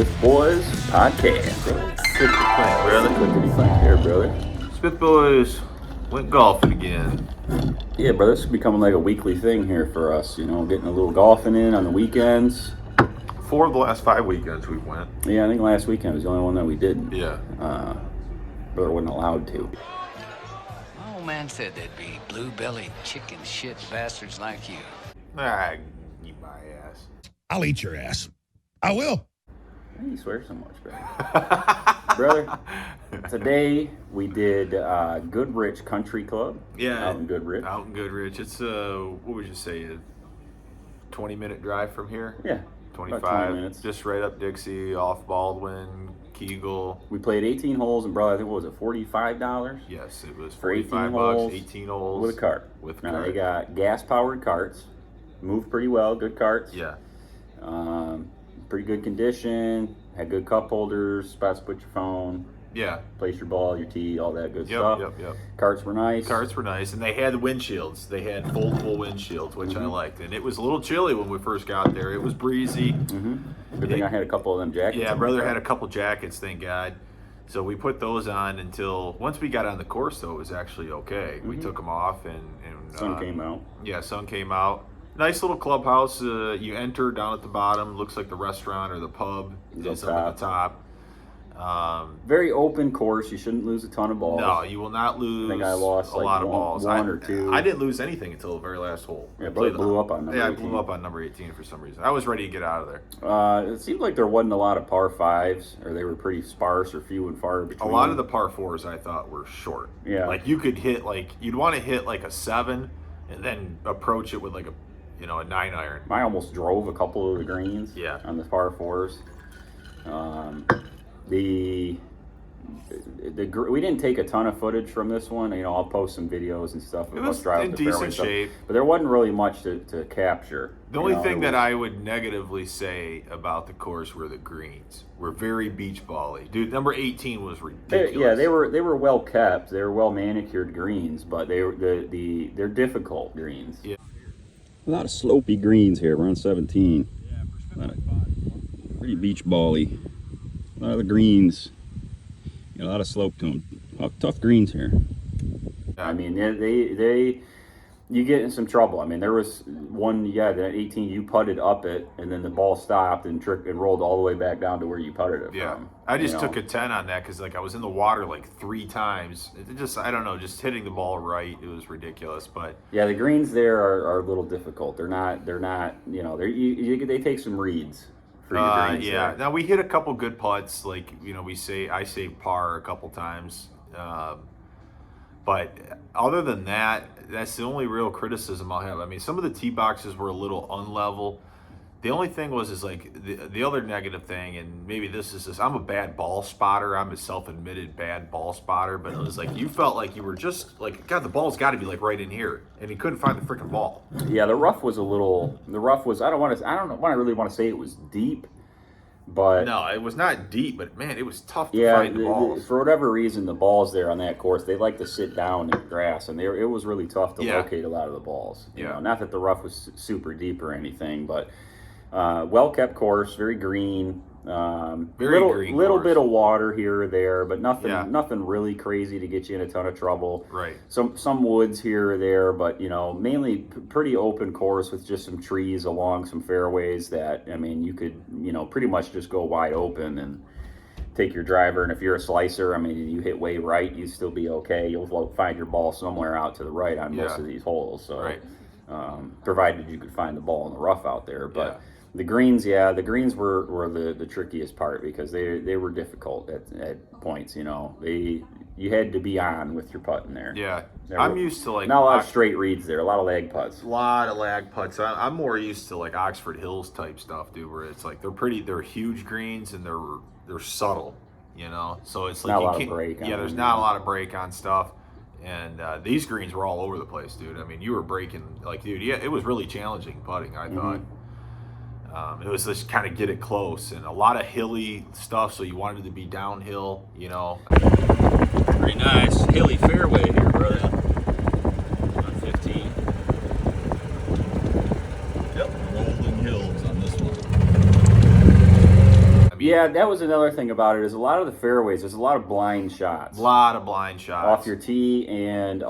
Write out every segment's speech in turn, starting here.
Smith Boys Podcast. Brother. Clickety clack there, brother. Smith Boys went golfing again. Yeah, brother, this is becoming like a weekly thing here for us. You know, getting a little golfing in on the weekends. 4 of the last 5 weekends we went. Yeah, I think last weekend was the only one that we didn't. Yeah. Brother wasn't allowed to. My old man said there'd be blue-bellied chicken shit bastards like you. Ah, eat my ass. I'll eat your ass. I will. Why do you swear so much, brother? Brother, today we did Goodrich Country Club. Yeah. Out in Goodrich. Out in Goodrich. It's what would you say, a 20-minute drive from here? Yeah. 25. About 20 minutes. Just right up Dixie, off Baldwin, Kegel. We played 18 holes and brother, I think what was it, $45? Yes, it was For 18 $45, holes 18 holes. With a cart. With a Now cart. they got gas-powered carts. Moved pretty well, good carts. Yeah. Pretty good condition. Had good cup holders, spots to put your phone, Yeah. place your ball, your tee, all that good stuff. Yep. Carts were nice. Carts were nice, and they had windshields. They had foldable windshields, which I liked. And it was a little chilly when we first got there. It was breezy. Good thing I had a couple of them jackets. Yeah, in brother my had car. a couple jackets, thank God. So we put those on until once we got on the course, though, it was actually okay. We took them off, and Sun came out. Yeah, sun came out. Nice little clubhouse. You enter down at the bottom. Looks like the restaurant or the pub is up at the top. Very open course. You shouldn't lose a ton of balls. No, you will not lose I think I lost a like lot of balls. one or two. I didn't lose anything until the very last hole. Yeah, brother blew up on number Yeah, I 18. blew up on number 18 for some reason. I was ready to get out of there. It seemed like there wasn't a lot of par fives, or they were pretty sparse or few and far A between. lot of the par fours I thought were short. Yeah. Like you could hit you'd want to hit like a 7 and then approach it with like a 9 iron. I almost drove a couple of the greens. Yeah. On the par fours. We didn't take a ton of footage from this one. You know, I'll post some videos and stuff of It us was driving in the fairway decent and stuff. shape. But there wasn't really much to capture. The only thing that I would negatively say about the course were the greens. Were very beach bally. Dude, number 18 was ridiculous. they were well kept. They were well manicured greens, but they're difficult greens. Yeah. A lot of slopey greens here. We're on 17. Pretty beach bally. A lot of the greens. Got a lot of slope to them. Tough greens here. I mean, you get in some trouble. I mean, there was one, that 18 you putted up it, and then the ball stopped and rolled all the way back down to where you putted it Yeah, from. I just took a 10 on that because I was in the water 3 times. I don't know, just hitting the ball right. It was ridiculous, but yeah, the greens there are a little difficult. They're not. They take some reads. For your greens yeah. there. Now we hit a couple good putts. I say par a couple times. But other than that, that's the only real criticism I'll have. I mean, some of the tee boxes were a little unlevel. The only thing was the other negative thing, and maybe this is I'm a bad ball spotter. I'm a self-admitted bad ball spotter, but it was you felt like you were just God, the ball's got to be right in here, and you couldn't find the freaking ball. Yeah, the rough was I don't really want to say it was deep, but No, it was not deep, but man, it was tough to find the balls. For whatever reason, the balls there on that course, they like to sit down in the grass, and it was really tough to locate a lot of the balls. You know, not that the rough was super deep or anything, but well kept course, very green. Green little course. bit of water here or there, but nothing really crazy to get you in a ton of trouble. Right. Some woods here or there, but mainly pretty open course with just some trees along some fairways that, I mean, you could pretty much just go wide open and take your driver, and if you're a slicer, I mean, you hit way right, you still be okay. You'll find your ball somewhere out to the right on most of these holes. So right. Provided you could find the ball in the rough out there, but. The greens were the trickiest part because they were difficult at points. You had to be on with your putting there. Yeah, I'm used to not a lot of straight reads there, a lot of lag putts. A lot of lag putts. I'm more used to Oxford Hills type stuff, dude, where it's they're huge greens and they're subtle, So it's not a lot of break. Yeah, there's not a lot of break on stuff. And these greens were all over the place, dude. I mean, you were breaking it was really challenging putting, I thought. It was just kind of get it close and a lot of hilly stuff, so you wanted it to be downhill, Pretty nice hilly fairway here, brother. On 15. Yep, rolling hills on this one. mean, Yeah, that was another thing about it is a lot of the fairways, there's a lot of blind shots. a lot of blind shots. Off your tee and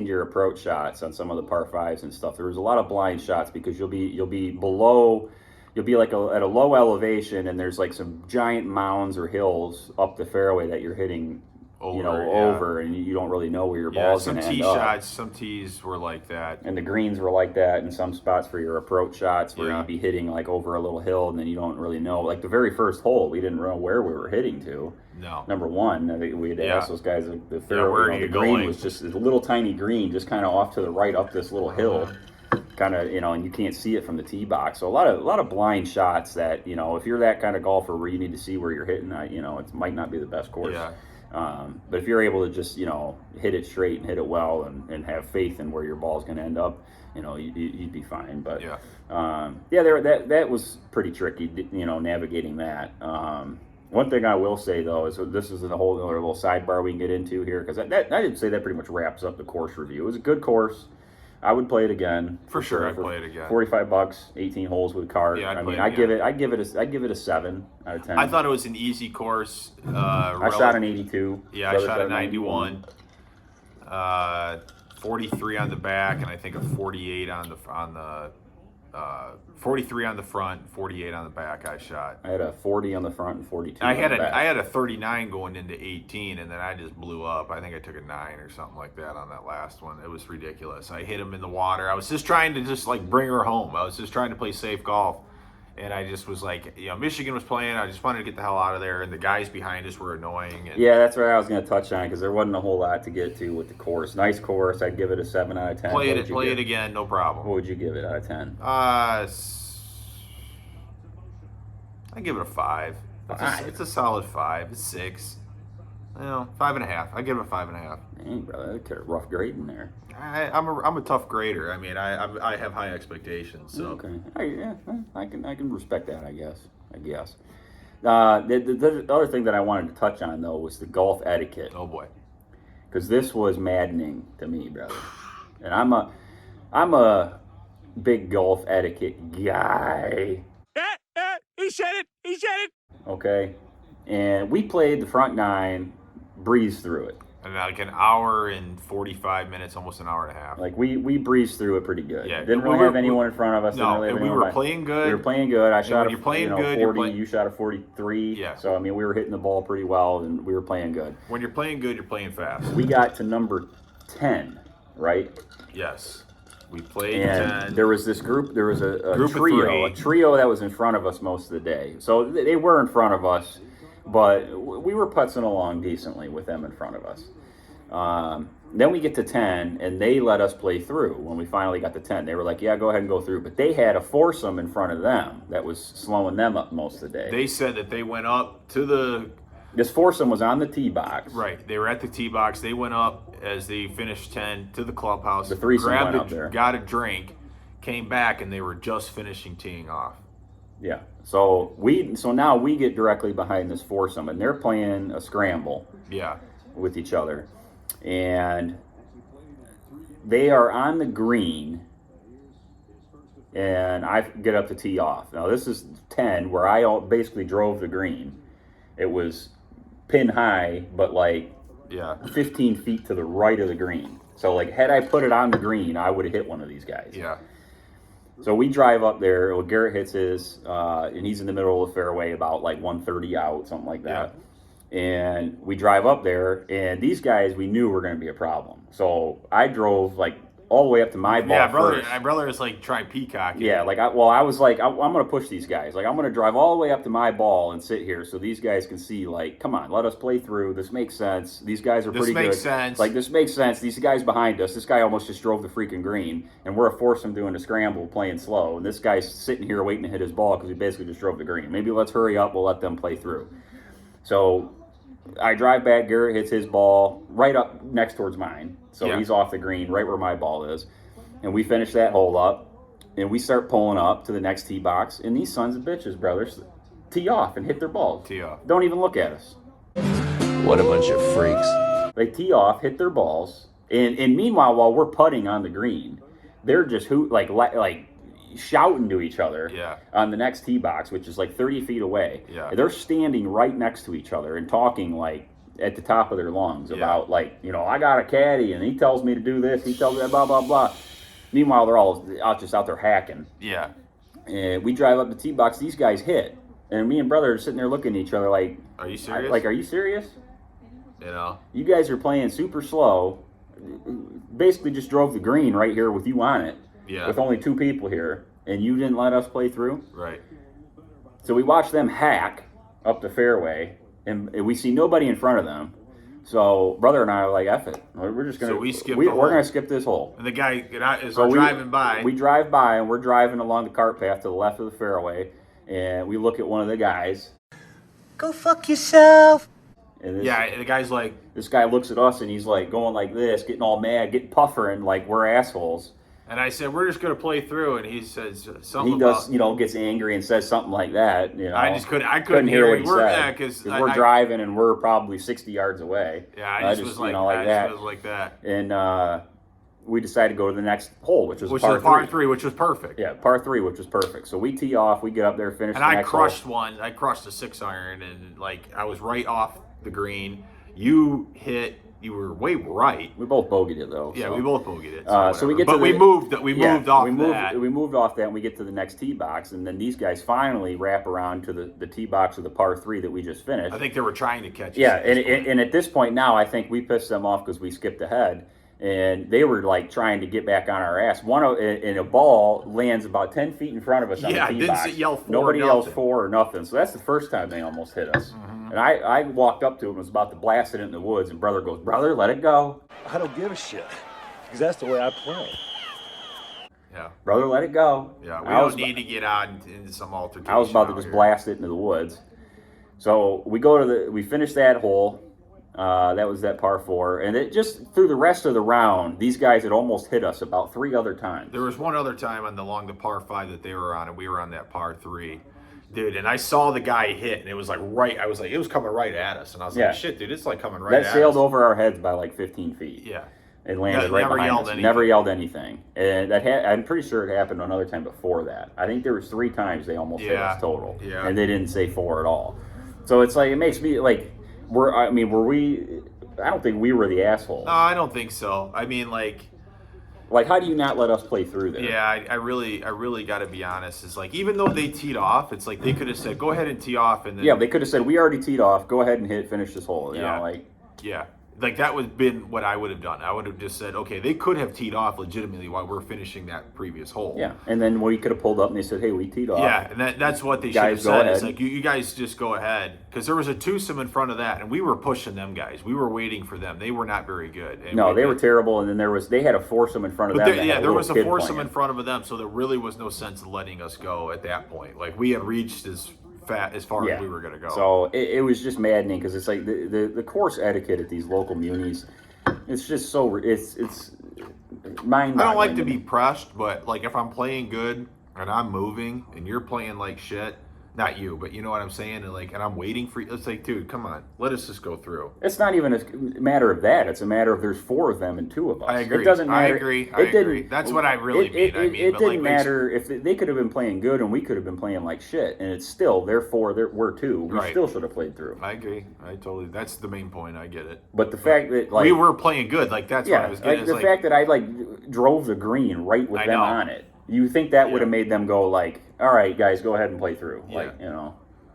your approach shots on some of the par fives and stuff. There was a lot of blind shots because you'll be below, you'll be like at a low elevation, and there's like some giant mounds or hills up the fairway that you're hitting over, and you don't really know where your ball's going to end up. Some tees were like that. And the greens were like that in some spots for your approach shots where you'd be hitting like over a little hill, and then you don't really know. Like the very first hole, we didn't know where we were hitting to. No. Number one, I think we had asked those guys, the fairway, the going? green was just a little tiny green, just kind of off to the right up this little hill. Kind of, and you can't see it from the tee box. So a lot of blind shots that, if you're that kind of golfer where you need to see where you're hitting, it might not be the best course. Yeah. But if you're able to just, hit it straight and hit it well and have faith in where your ball's going to end up, you'd be fine. But that was pretty tricky, navigating that. One thing I will say though is this is a whole other little sidebar we can get into here, because I did say that pretty much wraps up the course review. It was a good course. I would play it again. For sure, I'd play it again. $45, 18 holes with a cart. Yeah, I'd give it a 7 out of 10. I thought it was an easy course. I shot an 82. Yeah, I shot a 91. 43 on the back, and I think a 48 on the 43 on the front, 48 on the back. I shot. I had a 40 on the front and 42. I had a 39 going into 18, and then I just blew up. I think I took a 9 or something like that on that last one. It was ridiculous. I hit him in the water. I was just trying to bring her home. I was just trying to play safe golf. And I just was like, Michigan was playing. I just wanted to get the hell out of there. And the guys behind us were annoying. And yeah, that's what I was going to touch on, because there wasn't a whole lot to get to with the course. Nice course. I'd give it a 7 out of 10. Play it again, no problem. What would you give it out of 10? I give it a 5. It's a solid 5. It's 6. 5.5. I give it a 5.5. Dang, brother, that's a rough grade in there. I'm a tough grader. I mean, I have high expectations. So okay, I can respect that. I guess. The other thing that I wanted to touch on though was the golf etiquette. Oh boy, because this was maddening to me, brother. And I'm a big golf etiquette guy. He said it. Okay, and we played the front 9, breezed through it. And like an hour and 45 minutes, almost an hour and a half. Like we breezed through it pretty good. Yeah, didn't really have anyone in front of us. No, and we were playing good. We were playing good. I shot a 40. You shot a 43. Yeah. So we were hitting the ball pretty well, and we were playing good. When you're playing good, you're playing fast. We got to number 10, right? Yes. We played and 10. There was this group. There was a three. trio that was in front of us most of the day. So they were in front of us, but we were putzing along decently with them in front of us. Then we get to 10, and they let us play through. When we finally got to 10, they were like, yeah, go ahead and go through. But they had a foursome in front of them that was slowing them up most of the day. They said that they went up to the... This foursome was on the tee box. Right. They were at the tee box. They went up as they finished 10 to the clubhouse. The threesome went up there. Got a drink, came back, and they were just finishing teeing off. Yeah. So now we get directly behind this foursome, and they're playing a scramble. Yeah. With each other. And they are on the green, and I get up to tee off. Now this is 10, where I basically drove the green. It was pin high, but 15 feet to the right of the green. So had I put it on the green, I would have hit one of these guys. Yeah. So we drive up there. Well, Garrett hits his, and he's in the middle of the fairway, about 130 out, something like that. Yeah. And we drive up there, and these guys we knew were going to be a problem. So I drove all the way up to my ball. Yeah, my brother is try peacocking. Yeah, I was like, I'm going to push these guys. I'm going to drive all the way up to my ball and sit here so these guys can see, come on, let us play through. This makes sense. These guys are pretty good. This makes sense. This makes sense. These guys behind us, this guy almost just drove the freaking green, and we're a foursome doing a scramble, playing slow. And this guy's sitting here waiting to hit his ball because he basically just drove the green. Maybe let's hurry up. We'll let them play through. So I drive back. Garrett hits his ball right up next towards mine. So he's off the green, right where my ball is. And we finish that hole up, and we start pulling up to the next tee box. And these sons of bitches, brothers, tee off and hit their balls. Tee off. Don't even look at us. What a bunch of freaks. They tee off, hit their balls. And meanwhile, while we're putting on the green, they're just shouting to each other Yeah. on the next tee box, which is like 30 feet away. Yeah. They're standing right next to each other and talking like at the top of their lungs about like, you know, I got a caddy and he tells me to do this, he tells me blah, blah, blah. Meanwhile, they're all out there hacking. Yeah. And we drive up the tee box, these guys hit. And me and brother are sitting there looking at each other like, Are you serious? Like, are you serious? You know? You guys are playing super slow. Basically just drove the green right here with you on it. Yeah. With only 2 people here. And you didn't let us play through. Right. So we watched them hack up the fairway. And we see nobody in front of them. So brother and I are like, F it. We're just going to... So we skip we're the hole. going to skip this hole. And the guy is So driving by. We drive by and we're driving along the cart path to the left of the fairway. And we look at one of the guys. Go fuck yourself. And this, Yeah, and the guy's like, this guy looks at us and he's like going like this, getting all mad, getting puffering like we're assholes. and I said, we're just going to play through. And he says something He does, about, you know, gets angry and says something like that. You know, I couldn't hear what it. he We're, said. yeah, because we're driving and we're probably 60 yards away. Yeah, I just was like, you know, like I that. just was like that. And we decided to go to the next hole, which was Par 3, which was perfect. Yeah, par 3, which was perfect. So we tee off, we get up there, finish. And the I next crushed hole. one. I crushed a 6-iron, and like I was right off the green. You hit. You were way right. We both bogeyed it though. Yeah, so. we both bogeyed it. So we get but to we the, moved. We moved off that. We moved off that, and we get to the next tee box, and then these guys finally wrap around to the tee box of the par 3 that we just finished. I think they were trying to catch us. Yeah, at this point. and at this point now, I think we pissed them off because we skipped ahead, and they were like trying to get back on our ass. And a ball lands about 10 feet in front of us on Yeah, the tee didn't box. yell for Nobody or yells nothing. for or nothing. So that's the first time they almost hit us. And I walked up to him and was about to blast it in the woods, and brother goes, "Brother, let it go. I don't give a shit. Because that's the way I play. Yeah. Brother, let it go." Yeah. We I was don't need to get out into some altercation. I was about to out just here. blast it into the woods. So we finished that hole. That was that par 4, and it just through the rest of the round, these guys had almost hit us about 3 other times. There was one other time along the par 5 that they were on, and we were on that par 3. Dude, and I saw the guy hit, and it was like it was coming right at us. And I was Yeah. like, shit, dude, it's like coming right That at us. sailed over our heads by like 15 feet. Yeah. It landed Never right behind yelled us. anything. Never yelled anything. And I'm pretty sure it happened another time before that. I think there was 3 times they almost hit Yeah. us total. Yeah. And they didn't say 4 at all. So it's like, it makes me like, were we, I don't think we were the assholes. No, I don't think so. I mean, like, How do you not let us play through there? yeah, I really got to be honest. It's like, even though they teed off, it's like they could have said, go ahead and tee off. And then, Yeah, they could have said, we already teed off. Go ahead and finish this hole. You Yeah. know, like, yeah. Like, that would have been what I would have done. I would have just said, okay, they could have teed off legitimately while we're finishing that previous hole. yeah. And then we could have pulled up and they said, hey, we teed off. Yeah, and that's what they should have Guys, go said. It's ahead. like, you guys just go ahead. Because there was a twosome in front of that, and we were pushing them guys. We were waiting for them. They were not very good. And No, they were terrible. And then they had a foursome in front of But them. there, that yeah, had there little was a kid foursome playing. in front of them, so there really was no sense in letting us go at that point. Like, we had reached as far as we were going to go. So it was just maddening because it's like the course etiquette at these local munis. It's just so it's mind-boggling. I don't like to be pressed, but like if I'm playing good and I'm moving and you're playing like shit, not you, but you know what I'm saying, and I'm waiting for you. It's like, dude, come on, let us just go through. It's not even a matter of that. It's a matter of there's 4 of them and 2 of us. I agree. It doesn't matter. I agree. It I agree. didn't- That's what I really mean. It But didn't like, matter if they could have been playing good and we could have been playing like shit, and it's still therefore we're 2. We Right. still should have played through. I agree. I totally. That's the main point. I get it. But the fact that like We were playing good. Like that's what I was getting. like, It's the fact that I drove the green right with I them know. on it. You think that would Yeah. have made them go like, all right, guys, go ahead and play through, Yeah.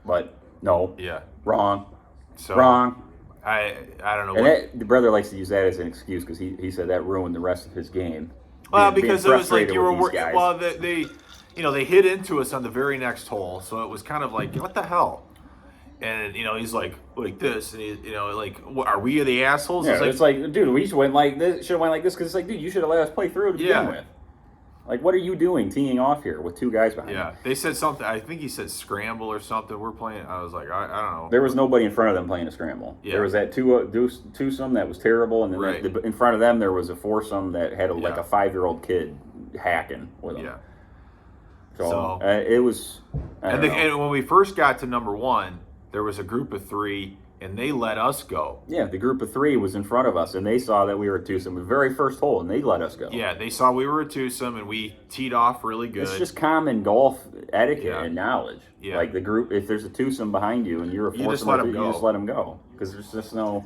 But no, yeah. wrong, So wrong. I don't know. And What, the brother likes to use that as an excuse because he said that ruined the rest of his game. well, Being because it was like frustrated you were with these guys. well, they hit into us on the very next hole, so it was kind of like, what the hell? And he's like this, and what, are we the assholes? Yeah, it's like, dude, we should went like this. Should have went like this because it's like, dude, you should have let us play through to begin Yeah. with. Like, what are you doing teeing off here with 2 guys behind yeah, you? they said something. I think he said scramble or something. We're playing. I was like, I don't know. There was nobody in front of them playing a scramble. Yeah. There was that twosome that was terrible, and then Right. in front of them there was a foursome that had like Yeah. a 5-year-old kid hacking with them. Yeah. So, So- it was. I don't know. And when we first got to number 1, there was a group of 3, and they let us go. Yeah, the group of 3 was in front of us, and they saw that we were at twosome, the very first hole, and they let us go. Yeah, they saw we were a twosome, and we teed off really good. It's just common golf etiquette Yeah. and knowledge. Yeah. Like the group, if there's a twosome behind you and you're a You just foursome, let 'em you go. just let them go because there's just no.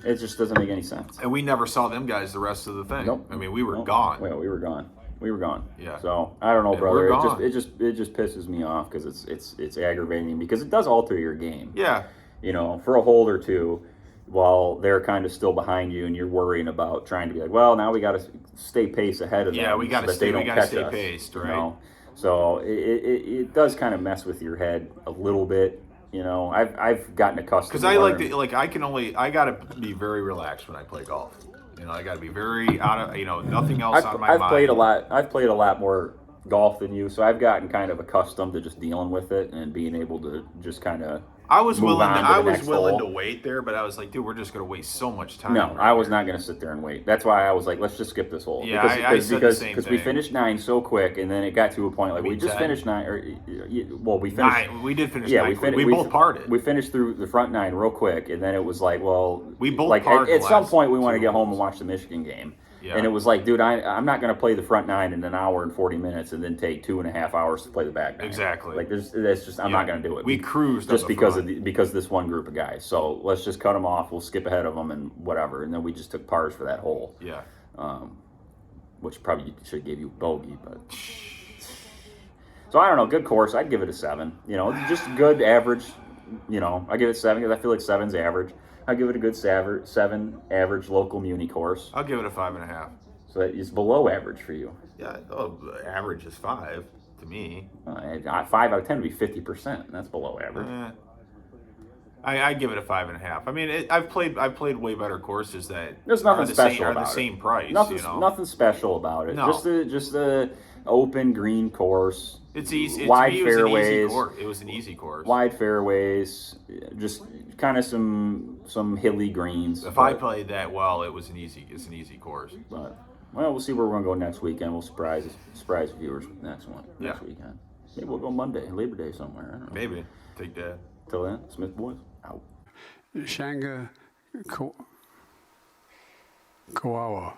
It just doesn't make any sense. And we never saw them guys the rest of the thing. Nope. I mean, we were Nope. gone. Well, we were gone. We were gone. Yeah. So I don't know, And brother. we're It gone. just pisses me off because it's aggravating because it does alter your game. Yeah. You know, for a hole or two, while they're kind of still behind you and you're worrying about trying to be like, well, now we got to stay pace ahead of them. Yeah, we got to so that they stay. We don't got to catch stay us, paced, you right? know? So it does kind of mess with your head a little bit. You know, I've gotten accustomed. Because I like to I got to be very relaxed when I play golf. You know, I got to be very out of nothing else on my mind. I've played a lot more golf than you, so I've gotten kind of accustomed to just dealing with it and being able to just kind of. I was willing next to hole. wait there, but I was like, dude, we're just gonna waste so much time. No, right I was here. not going to sit there and wait. That's why I was like, let's just skip this hole. Yeah, I said the same we thing. finished 9 so quick, and then it got to a point like we just 10. finished 9. Well, we finished. 9. We did finish. Yeah, 9. We both parted. We finished through the front 9 real quick, and then it was like, well, We both like parted at the some last point we want to 2 get home and holes. watch the Michigan game. Yeah. And it was like, dude, I'm not going to play the front 9 in an hour and 40 minutes and then take 2.5 hours to play the back 9. Exactly. Like that's just I'm not going to do it. We cruised just up the because front. because this one group of guys. So let's just cut them off. We'll skip ahead of them and whatever. And then we just took pars for that hole. Yeah. Which probably should have gave you a bogey, but. So I don't know. Good course. I'd give it a 7. You know, just good average. You know, I give it 7 because I feel like 7's average. I give it a good 7 average local muni course. I'll give it a 5.5. So that is below average for you. Yeah. Average is 5 to me. 5 out of 10 would be 50%. That's below average. I give it a 5.5. I mean, I've played way better courses that There's nothing are the special same, are about the it. same price. Nothing special about it. No. Just a open green course. It's easy. Wide To me, it was an easy fairways. course. It was an easy course. Wide fairways. Just kind of some hilly greens. If I played that well, it's an easy course. But well, we'll see where we're gonna go next weekend. We'll surprise viewers with next weekend. Maybe we'll go Monday, Labor Day somewhere. I don't know. Maybe take that. Till then, Smith Boys out. Shanga Kawawa.